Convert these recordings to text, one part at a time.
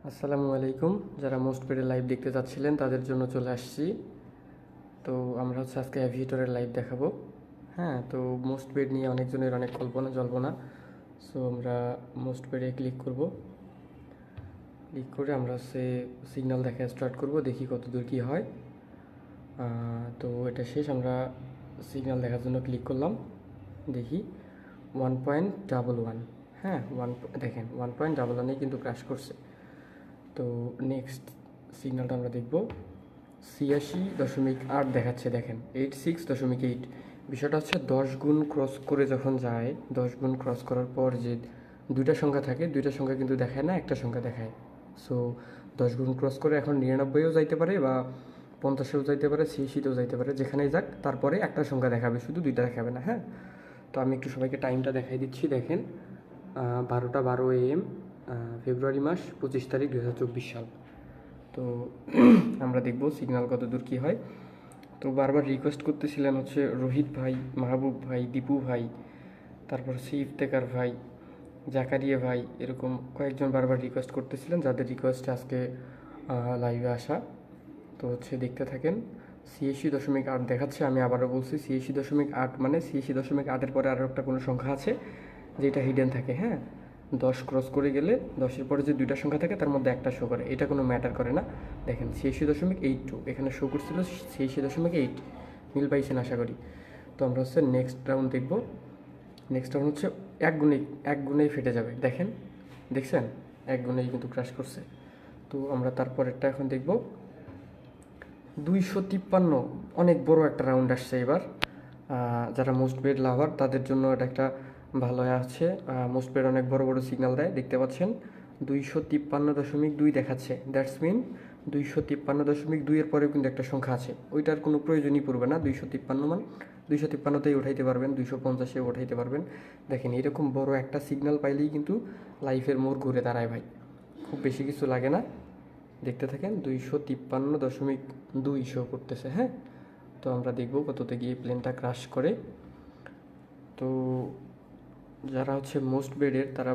আসসালামু আলাইকুম। যারা মোস্ট পেডের লাইভ দেখতে চাচ্ছিলেন তাদের জন্য চলে আসছি। তো আমরা আজকে অ্যাভিয়েটরের লাইভ দেখাবো। হ্যাঁ, তো মোস্ট পেড নিয়ে অনেকজনের অনেক কল্পনা জল্পনা। সো আমরা মোস্ট পেডে ক্লিক করব। ক্লিক করে আমরা সিগন্যাল দেখা স্টার্ট করব, দেখি কত দূর কী হয়। তো এটা শেষ, আমরা সিগন্যাল দেখার জন্য ক্লিক করলাম। দেখি 1.11। হ্যাঁ, দেখেন 1.11 কিন্তু ক্র্যাশ করছে। তো নেক্সট সিগন্যালটা আমরা দেখব 86.8 দেখাচ্ছে। দেখেন 86.8। বিষয়টা হচ্ছে 10 গুণ ক্রস করে যখন যায়, 10 গুণ ক্রস করার পর যে দুইটা সংখ্যা থাকে, দুইটা সংখ্যা কিন্তু দেখায় না, একটা সংখ্যা দেখায়। সো 10 গুণ ক্রস করে এখন 99ও যাইতে পারে বা 50এও যাইতে পারে, 86তেও যাইতে পারে, যেখানেই যাক তারপরে একটা সংখ্যা দেখাবে, শুধু দুইটা দেখাবে না। হ্যাঁ, তো আমি একটু সবাইকে টাইমটা দেখাই দিচ্ছি। দেখেন 12:12 AM, ফেব্রুয়ারি মাস 25 তারিখ 2024 সাল। তো আমরা দেখব সিগন্যাল কত দূর কী হয়। তো বারবার রিকোয়েস্ট করতেছিলেন হচ্ছে রোহিত ভাই, মাহবুব ভাই, দীপু ভাই, তারপর ইফতেকার ভাই, জাকারিয়া ভাই, এরকম কয়েকজন বারবার রিকোয়েস্ট করতেছিলেন, যাদের রিকোয়েস্টে আজকে লাইভে আসা। তো দেখতে থাকেন। 86.8 দেখাচ্ছে। আমি আবারও বলছি 86.8 মানে 86.8-এর পরে আরও একটা কোনো সংখ্যা আছে যেটা হিডেন থাকে। হ্যাঁ, 10 ক্রস করে গেলে 10-এর পরে যে দুইটা সংখ্যা থাকে তার মধ্যে একটা শো করে, এটা কোনো ম্যাটার করে না। দেখেন 86.82 এখানে শো করছিল, 86.8। মিল পাইছেন আশা করি। তো আমরা নেক্সট রাউন্ড দেখব। নেক্সট রাউন্ড এক গুণেই ফেটে যাবে। দেখছেন এক গুণেই কিন্তু ক্র্যাশ করছে। তো আমরা তারপরেরটা এখন দেখব 253। অনেক বড় একটা রাউন্ড আসছে এবার। যারা মোস্ট পেড লাভার তাদের জন্য এটা একটা ভালো আছে। মোস্ট পেড অনেক বড় বড় সিগন্যাল দেয়, দেখতে পাচ্ছেন 253.2 দেখাচ্ছে। দ্যাটস মিন 253.2 এর পরেও কিন্তু একটা সংখ্যা আছে, ওইটার কোনো প্রয়োজনই পড়বে না। 253 মান 253তেই উঠাইতে পারবেন, 250-এ উঠাইতে পারবেন। দেখেন এরকম বড় একটা সিগন্যাল পাইলেই কিন্তু লাইফের মোড় ঘুরে দাঁড়ায় ভাই, খুব বেশি কিছু লাগে না। দেখতে থাকেন 253.2 শো করতেছে। হ্যাঁ, তো আমরা দেখব কততে গিয়ে প্লেনটা ক্রাশ করে। তো যারা মোস্ট বেডের, তারা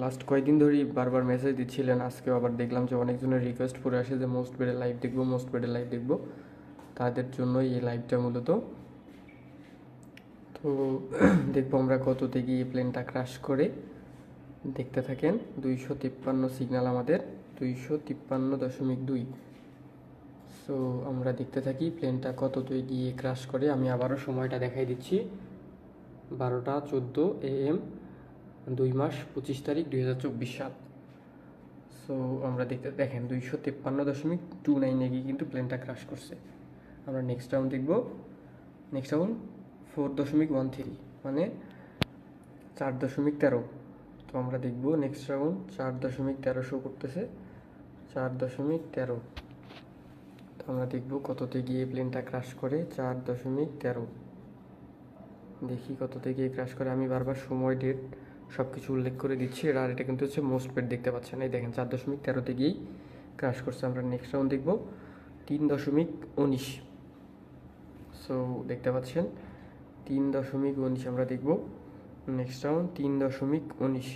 লাস্ট কয়েকদিন ধরেই বারবার মেসেজ দিচ্ছিলেন। আজকেও আবার দেখলাম যে অনেকজনের রিকোয়েস্ট পড়ে আসে যে মোস্ট বেডের লাইভ দেখবো, মোস্ট বেডের লাইভ দেখবো। তাদের জন্যই এই লাইভটা মূলত। তো দেখবো আমরা কততে গিয়ে প্লেনটা ক্রাশ করে। দেখতে থাকেন। 253 সিগন্যাল আমাদের, 253.2। সো আমরা দেখতে থাকি প্লেনটা কততে গিয়ে ক্রাশ করে। আমি আবারও সময়টা দেখাই দিচ্ছি, 12:14 AM, 2 মাস 25 তারিখ 2024 সাল। সো আমরা দেখেন 253.29 গিয়ে কিন্তু প্লেনটা ক্রাশ করছে। আমরা নেক্সট রাউন্ড দেখব। নেক্সট রাউন্ড 4.13 মানে 4.13। তো আমরা দেখব নেক্সট রাউন্ড 4.13 শো করতেছে, 4.13। তো আমরা দেখব কততে গিয়ে প্লেনটা ক্রাশ করে। 4.13 দেখি কততে গিয়ে ক্রাশ করে। আমি বারবার সময়, ডেট সব কিছু উল্লেখ করে দিচ্ছি। আর এটা কিন্তু মোস্ট পেড, দেখতে পাচ্ছেন। এই দেখেন 4.13তে গিয়েই ক্রাশ করছে। আমরা নেক্সট রাউন্ড দেখব 3.19। সো দেখতে পাচ্ছেন 3.19 আমরা দেখব নেক্সট রাউন্ড। 3.19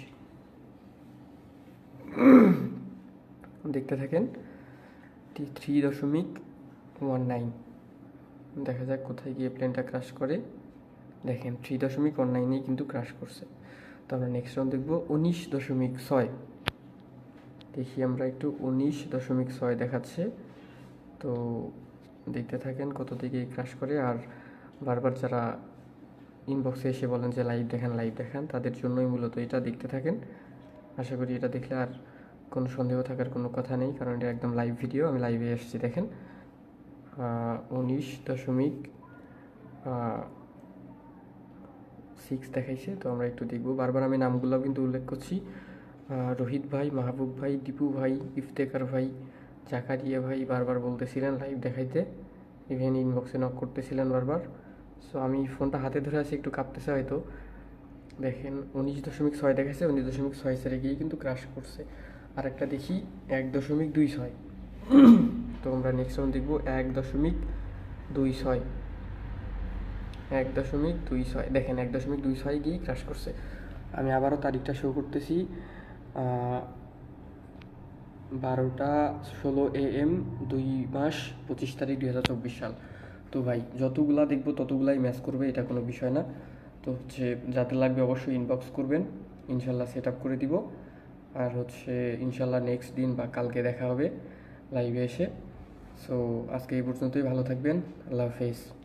দেখতে থাকেন। 3.19 দেখা যাক কোথায় গিয়ে প্লেনটা ক্রাশ করে। দেখেন 3.19-এই কিন্তু ক্রাশ করছে। তো আমরা নেক্সট রাউন্ড দেখব 19.6। দেখি আমরা একটু 19.6 দেখাচ্ছে। তো দেখতে থাকেন কত দিকে ক্রাশ করে। আর বারবার যারা ইনবক্সে এসে বলেন যে লাইভ দেখান, তাদের জন্যই মূলত এটা। দেখতে থাকেন। আশা করি এটা দেখলে আর কোনো সন্দেহ থাকার কোনো কথা নেই, কারণ এটা একদম লাইভ ভিডিও, আমি লাইভে এসেছি। দেখেন 19.6 দেখাইছে। তো আমরা একটু দেখব। বারবার আমি নামগুলো কিন্তু উল্লেখ করছি। রোহিত ভাই, মাহবুব ভাই, দীপু ভাই, ইফতেকার ভাই, জাকারিয়া ভাই বারবার বলতেছিলেন লাইভ দেখাইতে, ইভেন ইনবক্সে নক করতেছিলেন বারবার। সো আমি ফোনটা হাতে ধরে আছি, একটু কাঁপতেছে হয়তো। দেখেন 19.6 দেখাচ্ছে, 19.6 সেরে গিয়ে কিন্তু ক্রাশ করছে। আর একটা দেখি 1.26। তো আমরা নেক্সট রাউন্ড দেখব 1.26। 1.26 দেখেন 1.26 গিয়ে ক্রাশ করছে। আমি আবারও তারিখটা শো করতেছি, 12:16 AM 2 মাস 25 তারিখ 2024 সাল। তো ভাই যতগুলা দেখবো ততগুলাই ম্যাচ করবে, এটা কোনো বিষয় না। তো হচ্ছে যাদের লাগবে অবশ্যই ইনবক্স করবেন, ইনশাল্লাহ সেট আপ করে দিব। আর হচ্ছে ইনশাল্লাহ নেক্সট দিন বা কালকে দেখা হবে লাইভে এসে। সো আজকে এই পর্যন্তই, ভালো থাকবেন, আল্লাহ হাফেজ।